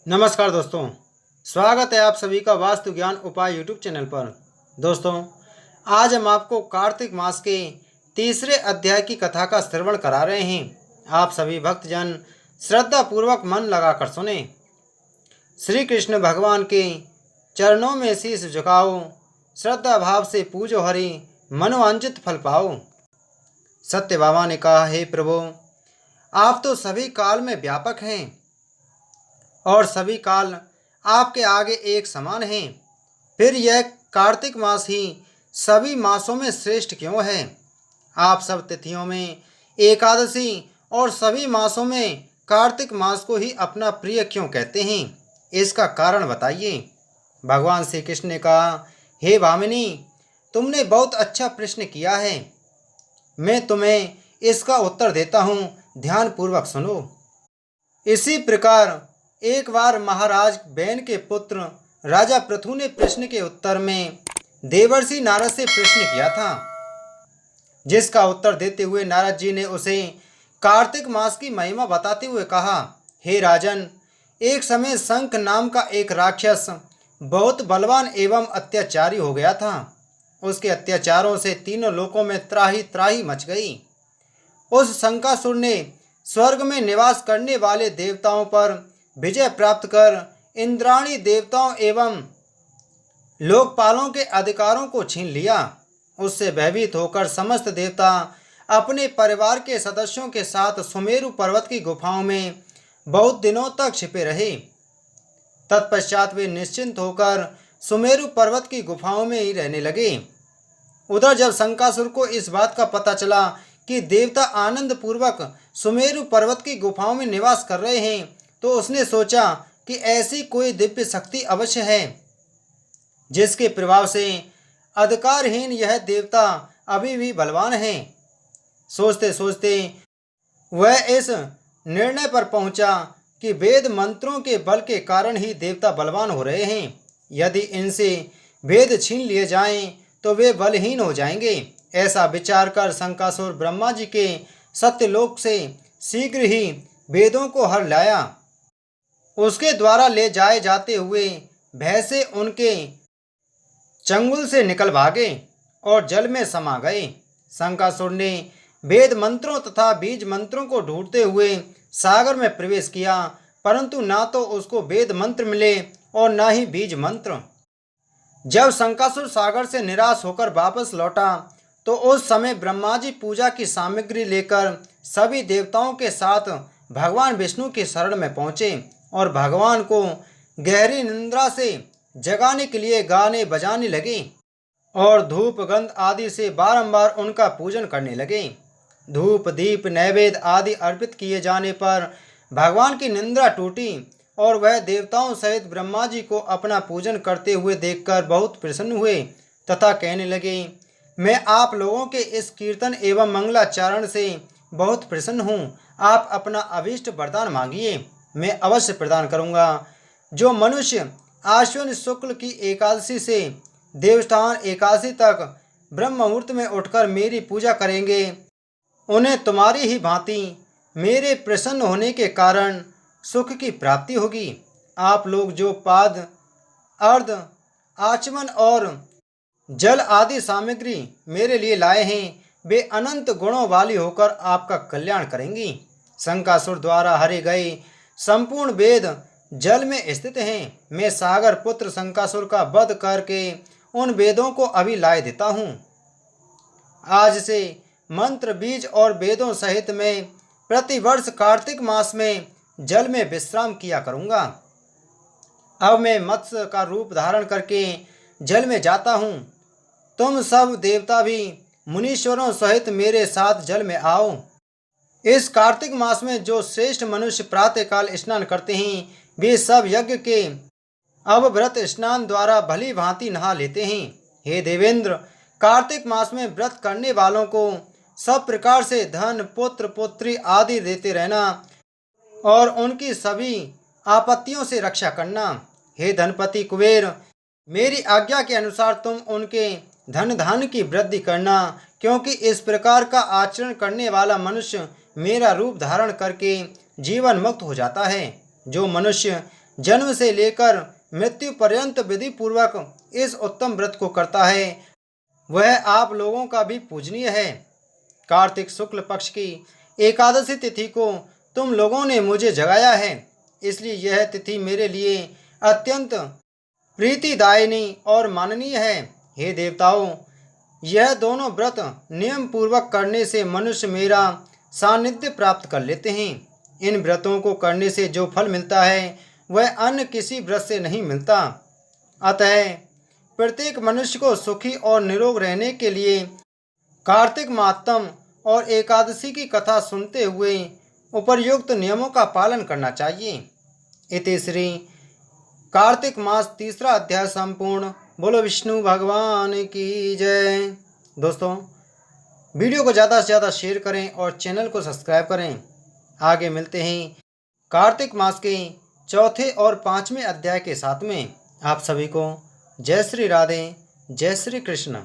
नमस्कार दोस्तों, स्वागत है आप सभी का वास्तु ज्ञान उपाय यूट्यूब चैनल पर। दोस्तों, आज हम आपको कार्तिक मास के तीसरे अध्याय की कथा का श्रवण करा रहे हैं। आप सभी भक्तजन श्रद्धा पूर्वक मन लगाकर सुने। श्री कृष्ण भगवान के चरणों में शीश झुकाओ, श्रद्धा भाव से पूजो हरि, मनोवांछित फल पाओ। सत्य बाबा ने कहा, हे प्रभु, आप तो सभी काल में व्यापक हैं और सभी काल आपके आगे एक समान हैं। फिर यह कार्तिक मास ही सभी मासों में श्रेष्ठ क्यों है? आप सब तिथियों में एकादशी और सभी मासों में कार्तिक मास को ही अपना प्रिय क्यों कहते हैं? इसका कारण बताइए। भगवान श्री कृष्ण ने कहा, हे भामिनी, तुमने बहुत अच्छा प्रश्न किया है। मैं तुम्हें इसका उत्तर देता हूँ, ध्यानपूर्वक सुनो। इसी प्रकार एक बार महाराज बैन के पुत्र राजा पृथु ने प्रश्न के उत्तर में देवर्षि नारद से प्रश्न किया था, जिसका उत्तर देते हुए नारद जी ने उसे कार्तिक मास की महिमा बताते हुए कहा, हे राजन, एक समय शंख नाम का एक राक्षस बहुत बलवान एवं अत्याचारी हो गया था। उसके अत्याचारों से तीनों लोकों में त्राही त्राही मच गई। उस शंकासुर ने स्वर्ग में निवास करने वाले देवताओं पर विजय प्राप्त कर इंद्राणी देवताओं एवं लोकपालों के अधिकारों को छीन लिया। उससे भयभीत होकर समस्त देवता अपने परिवार के सदस्यों के साथ सुमेरु पर्वत की गुफाओं में बहुत दिनों तक छिपे रहे। तत्पश्चात वे निश्चिंत होकर सुमेरु पर्वत की गुफाओं में ही रहने लगे। उधर जब शंकासुर को इस बात का पता चला कि देवता आनंद पूर्वक सुमेरु पर्वत की गुफाओं में निवास कर रहे हैं, तो उसने सोचा कि ऐसी कोई दिव्य शक्ति अवश्य है जिसके प्रभाव से अधिकारहीन यह देवता अभी भी बलवान है। सोचते सोचते वह इस निर्णय पर पहुंचा कि वेद मंत्रों के बल के कारण ही देवता बलवान हो रहे हैं। यदि इनसे वेद छीन लिए जाएं तो वे बलहीन हो जाएंगे। ऐसा विचार कर शंकासुर ब्रह्मा जी के सत्यलोक से शीघ्र ही वेदों को हर लाया। उसके द्वारा ले जाए जाते हुए भय से उनके चंगुल से निकल भागे और जल में समा गए। शंकासुर ने वेद मंत्रों तथा बीज मंत्रों को ढूंढते हुए सागर में प्रवेश किया, परंतु ना तो उसको वेद मंत्र मिले और ना ही बीज मंत्र। जब शंकासुर सागर से निराश होकर वापस लौटा तो उस समय ब्रह्मा जी पूजा की सामग्री लेकर सभी देवताओं के साथ भगवान विष्णु की शरण में पहुँचे और भगवान को गहरी निद्रा से जगाने के लिए गाने बजाने लगे और धूप गंध आदि से बारंबार उनका पूजन करने लगे। धूप दीप नैवेद्य आदि अर्पित किए जाने पर भगवान की निद्रा टूटी और वह देवताओं सहित ब्रह्मा जी को अपना पूजन करते हुए देखकर बहुत प्रसन्न हुए तथा कहने लगे, मैं आप लोगों के इस कीर्तन एवं मंगलाचरण से बहुत प्रसन्न हूँ। आप अपना अभीष्ट वरदान मांगिए, मैं अवश्य प्रदान करूँगा। जो मनुष्य आश्विन शुक्ल की एकादशी से देवस्थान एकादशी तक ब्रह्म मुहूर्त में उठकर मेरी पूजा करेंगे, उन्हें तुम्हारी ही भांति मेरे प्रसन्न होने के कारण सुख की प्राप्ति होगी। आप लोग जो पाद अर्ध आचमन और जल आदि सामग्री मेरे लिए लाए हैं, वे अनंत गुणों वाली होकर आपका कल्याण करेंगी। शंकासुर द्वारा हरे गए संपूर्ण वेद जल में स्थित हैं। मैं सागर पुत्र शंकासुर का वध करके उन वेदों को अभी लाए देता हूँ। आज से मंत्र बीज और वेदों सहित मैं प्रतिवर्ष कार्तिक मास में जल में विश्राम किया करूँगा। अब मैं मत्स्य का रूप धारण करके जल में जाता हूँ। तुम सब देवता भी मुनीश्वरों सहित मेरे साथ जल में आओ। इस कार्तिक मास में जो श्रेष्ठ मनुष्य प्रातःकाल स्नान करते हैं, वे सब यज्ञ के अवव्रत स्नान द्वारा भली भांति नहा लेते हैं। हे देवेंद्र, कार्तिक मास में व्रत करने वालों को सब प्रकार से धन पुत्र पुत्री आदि देते रहना और उनकी सभी आपत्तियों से रक्षा करना। हे धनपति कुबेर, मेरी आज्ञा के अनुसार तुम उनके धन धान्य की वृद्धि करना, क्योंकि इस प्रकार का आचरण करने वाला मनुष्य मेरा रूप धारण करके जीवन मुक्त हो जाता है। जो मनुष्य जन्म से लेकर मृत्यु पर्यंत विधि पूर्वक इस उत्तम व्रत को करता है वह आप लोगों का भी पूजनीय है। कार्तिक शुक्ल पक्ष की एकादशी तिथि को तुम लोगों ने मुझे जगाया है, इसलिए यह तिथि मेरे लिए अत्यंत प्रीतिदायिनी और माननीय है। हे देवताओं, यह दोनों व्रत नियम पूर्वक करने से मनुष्य मेरा सानिध्य प्राप्त कर लेते हैं। इन व्रतों को करने से जो फल मिलता है वह अन्य किसी व्रत से नहीं मिलता। अतः प्रत्येक मनुष्य को सुखी और निरोग रहने के लिए कार्तिक माहात्म्य और एकादशी की कथा सुनते हुए उपर्युक्त नियमों का पालन करना चाहिए। इति श्री कार्तिक मास तीसरा अध्याय संपूर्ण। बोलो विष्णु भगवान की जय। दोस्तों, वीडियो को ज़्यादा से ज़्यादा शेयर करें और चैनल को सब्सक्राइब करें। आगे मिलते हैं कार्तिक मास के चौथे और पांचवें अध्याय के साथ में। आप सभी को जय श्री राधे, जय श्री कृष्ण।